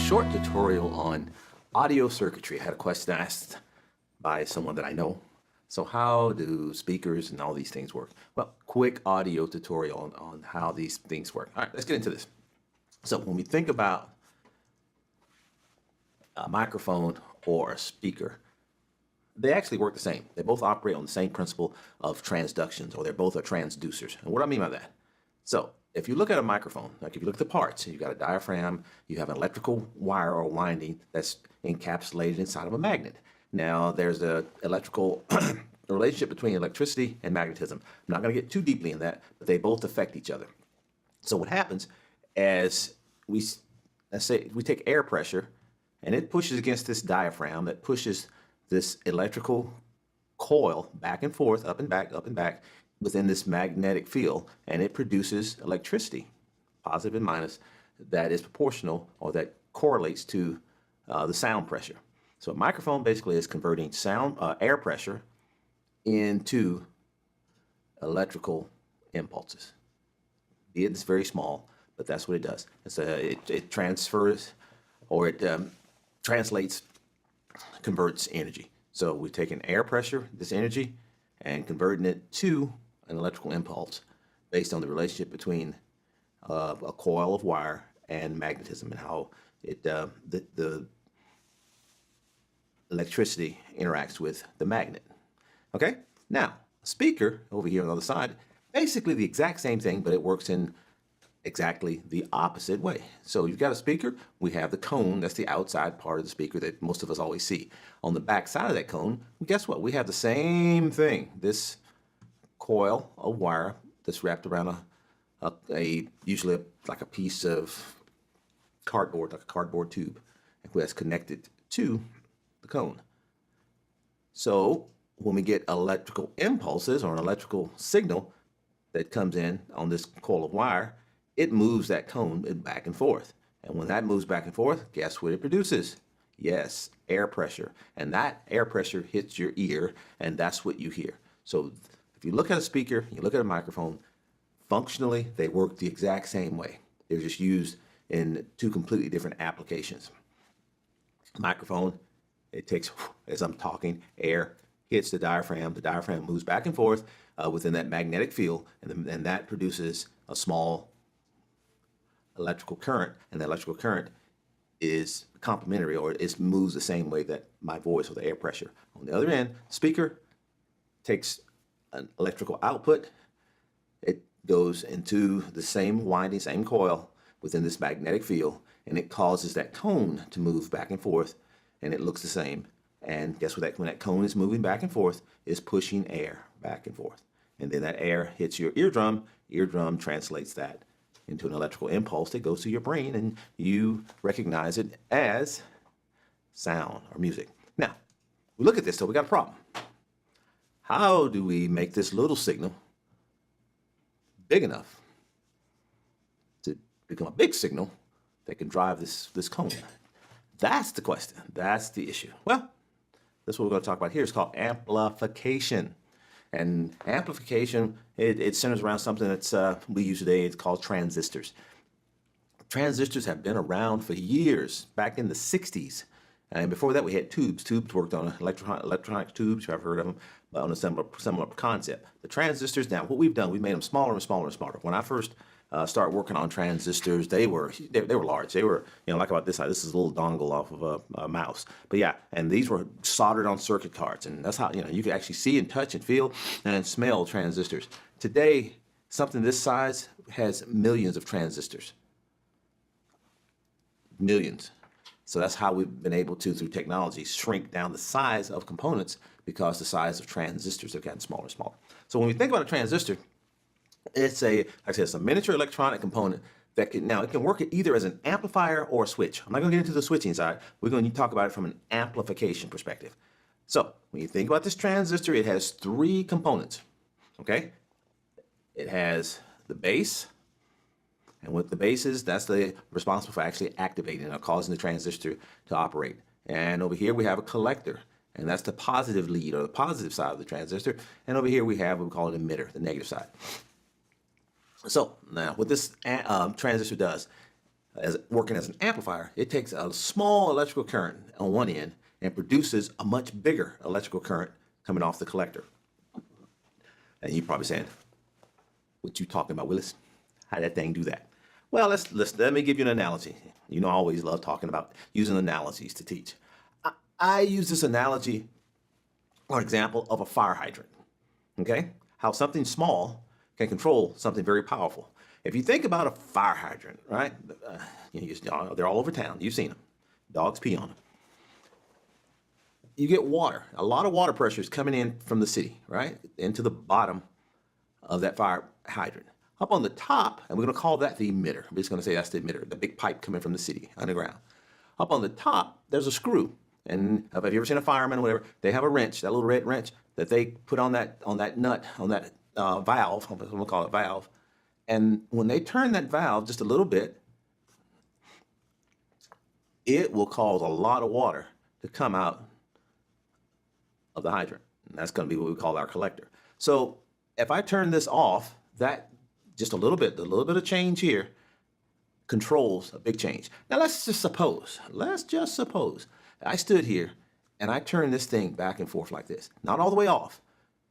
short tutorial on audio circuitry. I had a question asked by someone that I know. So how do speakers and all these things work? Well, quick audio tutorial on how these things work. All right, let's get into this. So when we think about a microphone or a speaker, they actually work the same. They both operate on the same principle of transductions, or they're both are transducers. And what do I mean by that? So if you look at a microphone, like if you look at the parts, you've got a diaphragm, you have an electrical wire or winding that's encapsulated inside of a magnet. Now there's the electrical relationship between electricity and magnetism. I'm not going to get too deeply in that, but they both affect each other. So what happens as let's say we take air pressure and it pushes against this diaphragm that pushes this electrical coil back and forth, up and back within this magnetic field, and it produces electricity, positive and minus, that is proportional or that correlates to the sound pressure. So a microphone basically is converting air pressure into electrical impulses. It's very small, but that's what it does. It transfers, or it translates, converts energy. So we're taking air pressure, this energy, and converting it to an electrical impulse based on the relationship between a coil of wire and magnetism, and how it the electricity interacts with the magnet. Okay, now a speaker over here on the other side, basically the exact same thing, but it works in exactly the opposite way. So you've got a speaker, we have the cone, that's the outside part of the speaker that most of us always see. On the back side of that cone, guess what? We have the same thing, this coil of wire that's wrapped around usually like a piece of cardboard, like a cardboard tube, that's connected to the cone. So when we get electrical impulses or an electrical signal that comes in on this coil of wire, it moves that cone back and forth. And when that moves back and forth, guess what it produces? Yes, air pressure. And that air pressure hits your ear, and that's what you hear. So if you look at a speaker, you look at a microphone, functionally, they work the exact same way. They're just used in two completely different applications. Microphone, it takes, as I'm talking, air hits the diaphragm moves back and forth within that magnetic field, and that produces a small electrical current, and the electrical current is complementary, or it moves the same way that my voice or the air pressure. On the other end, speaker takes an electrical output, it goes into the same winding, same coil within this magnetic field, and it causes that cone to move back and forth, and it looks the same. And guess what? When that cone is moving back and forth, is pushing air back and forth. And then that air hits your eardrum translates that into an electrical impulse that goes to your brain, and you recognize it as sound or music. Now, we look at this, so we got a problem. How do we make this little signal big enough to become a big signal that can drive this cone? That's the question. That's the issue. Well, that's what we're going to talk about here. It's called amplification. And amplification, it centers around something that's we use today. It's called transistors. Transistors have been around for years, back in the 60s. And before that, we had tubes. Tubes worked on electronic tubes. I've heard of them, but on a similar concept. The transistors, now what we've done, we've made them smaller and smaller and smaller. When I first started working on transistors, they were large. They were, like about this size. This is a little dongle off of a mouse. But yeah, and these were soldered on circuit cards, and that's how you could actually see and touch and feel and smell transistors. Today, something this size has millions of transistors. Millions. So that's how we've been able to, through technology, shrink down the size of components, because the size of transistors have gotten smaller and smaller. So when we think about a transistor, it's like I said, it's a miniature electronic component that it can work either as an amplifier or a switch. I'm not going to get into the switching side. We're going to talk about it from an amplification perspective. So when you think about this transistor, it has three components. Okay, it has the base. And what the base is, that's responsible for actually activating or causing the transistor to operate. And over here we have a collector, and that's the positive lead or the positive side of the transistor. And over here we have what we call an emitter, the negative side. So now what this transistor does, as working as an amplifier, it takes a small electrical current on one end and produces a much bigger electrical current coming off the collector. And you're probably saying, what you talking about, Willis? How did that thing do that? Well, let me give you an analogy. You know, I always love talking about using analogies to teach. I use this analogy or example of a fire hydrant. Okay? How something small can control something very powerful. If you think about a fire hydrant, right? They're all over town. You've seen them. Dogs pee on them. You get water. A lot of water pressure is coming in from the city, right? Into the bottom of that fire hydrant. Up on the top, and we're going to call that the emitter. We're just going to say that's the emitter, the big pipe coming from the city underground. Up on the top, there's a screw. And have you ever seen a fireman or whatever? They have a wrench, that little red wrench that they put on that nut, on that valve. I'm going to call it valve. And when they turn that valve just a little bit, it will cause a lot of water to come out of the hydrant. And that's going to be what we call our collector. So if I turn this off, that just a little bit of change here controls a big change. Now let's just suppose I stood here and I turned this thing back and forth like this. Not all the way off,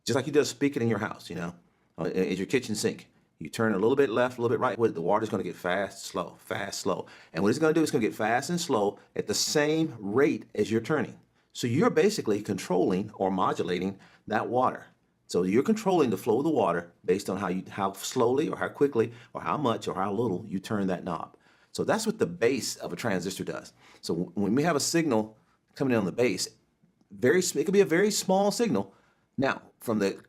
just like you do a speaker in your house, you know, at your kitchen sink. You turn a little bit left, a little bit right, the water's going to get fast, slow, fast, slow. And what it's going to do, it's going to get fast and slow at the same rate as you're turning. So you're basically controlling or modulating that water. So you're controlling the flow of the water based on how slowly or how quickly or how much or how little you turn that knob. So that's what the base of a transistor does. So when we have a signal coming in on the base, it could be a very small signal. Now, from the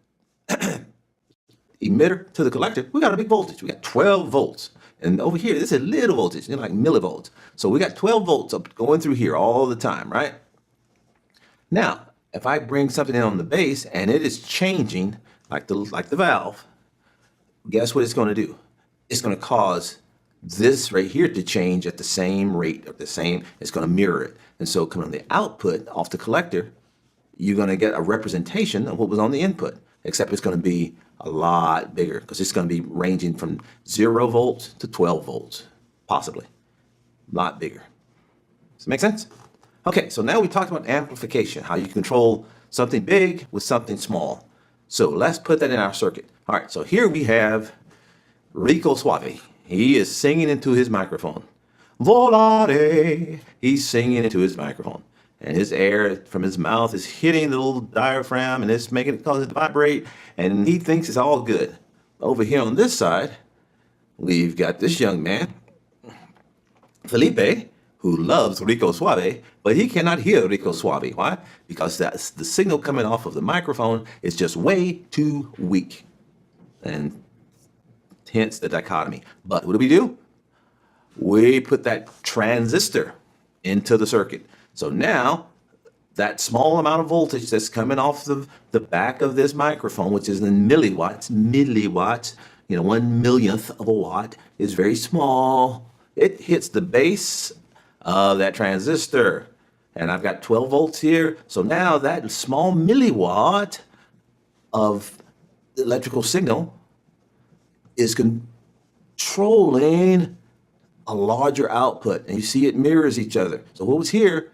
emitter to the collector, we got a big voltage. We got 12 volts. And over here, this is little voltage, like millivolts. So we got 12 volts up going through here all the time, right? Now, if I bring something in on the base and it is changing, like the valve, guess what it's going to do? It's going to cause this right here to change at the same rate, it's going to mirror it. And so coming on the output off the collector, you're going to get a representation of what was on the input, except it's going to be a lot bigger because it's going to be ranging from 0 volts to 12 volts, possibly. A lot bigger. Does it make sense? Okay, so now we talked about amplification, how you control something big with something small. So let's put that in our circuit. All right, so here we have Rico Suave. He is singing into his microphone. Volare. He's singing into his microphone. And his air from his mouth is hitting the little diaphragm and it's making it cause it to vibrate. And he thinks it's all good. Over here on this side, we've got this young man, Felipe, who loves Rico Suave, but he cannot hear Rico Suave. Why? Because the signal coming off of the microphone is just way too weak. And hence the dichotomy. But what do? We put that transistor into the circuit. So now that small amount of voltage that's coming off the back of this microphone, which is in milliwatts, 1/millionth of a watt, is very small. It hits the base of that transistor. And I've got 12 volts here. So now that small milliwatt of electrical signal is controlling a larger output. And you see it mirrors each other. So what was here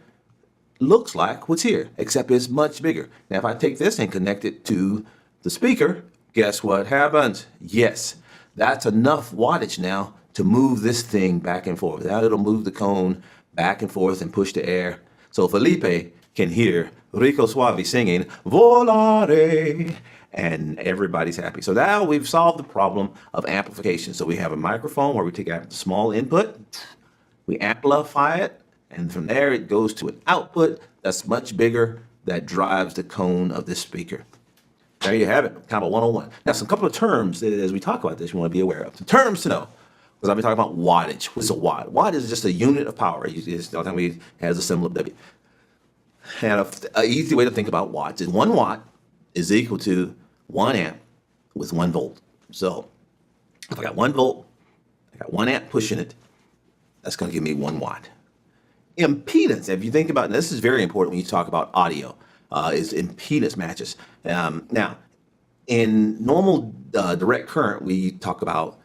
looks like what's here, except it's much bigger. Now, if I take this and connect it to the speaker, guess what happens? Yes, that's enough wattage now to move this thing back and forth. Now it'll move the cone back and forth and push the air. So Felipe can hear Rico Suave singing, Volare, and everybody's happy. So now we've solved the problem of amplification. So we have a microphone where we take a small input, we amplify it, and from there it goes to an output that's much bigger that drives the cone of this speaker. There you have it, kind of a 101. Now, some couple of terms that, as we talk about this, you want to be aware of. Some terms to know, because I'll be talking about wattage. What's a watt? Watt is just a unit of power. It has a symbol of W. And an easy way to think about watts is 1 watt is equal to 1 amp with 1 volt. So if I got 1 volt, I got 1 amp pushing it, that's going to give me 1 watt. Impedance, if you think about, and this is very important when you talk about audio, is impedance matches. Now, in normal direct current, we talk about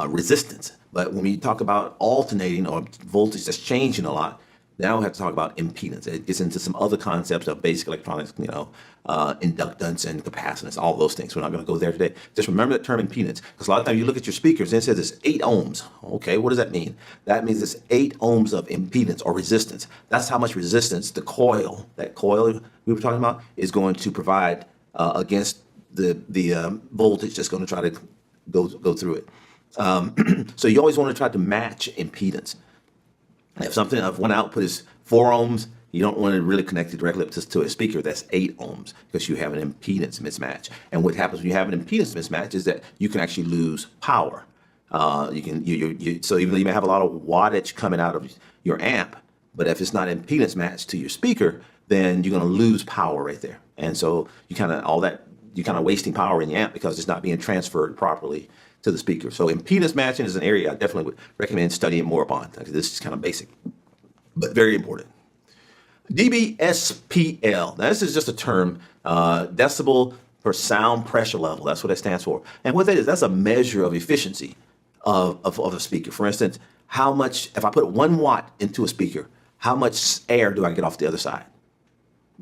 resistance, But when we talk about alternating or voltage that's changing a lot, now we have to talk about impedance. It gets into some other concepts of basic electronics, inductance and capacitance, all those things. We're not going to go there today. Just remember that term impedance, because a lot of times you look at your speakers and it says it's 8 ohms. Okay, what does that mean? That means it's 8 ohms of impedance or resistance. That's how much resistance the coil, that coil we were talking about, is going to provide against the voltage that's going to try to go through it. So you always want to try to match impedance. If one output is 4 ohms, you don't want to really connect it directly up to a speaker that's 8 ohms because you have an impedance mismatch. And what happens when you have an impedance mismatch is that you can actually lose power. So even though you may have a lot of wattage coming out of your amp, but if it's not impedance matched to your speaker, then you're going to lose power right there. And so you're kind of wasting power in the amp because it's not being transferred properly to the speaker. So impedance matching is an area I definitely would recommend studying more upon. This is kind of basic, but very important. dBSPL. Now this is just a term, decibel per sound pressure level. That's what it stands for. And what that is, that's a measure of efficiency of a speaker. For instance, how much, if I put 1 watt into a speaker, how much air do I get off the other side?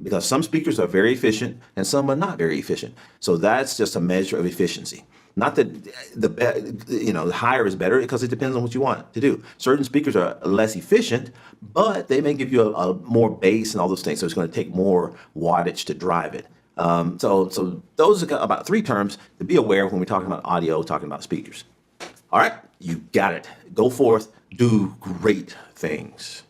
Because some speakers are very efficient and some are not very efficient. So that's just a measure of efficiency. Not that the higher is better, because it depends on what you want to do. Certain speakers are less efficient, but they may give you a more bass and all those things. So it's going to take more wattage to drive it. So those are about 3 terms to be aware of when we're talking about audio, talking about speakers. All right, you got it. Go forth, do great things.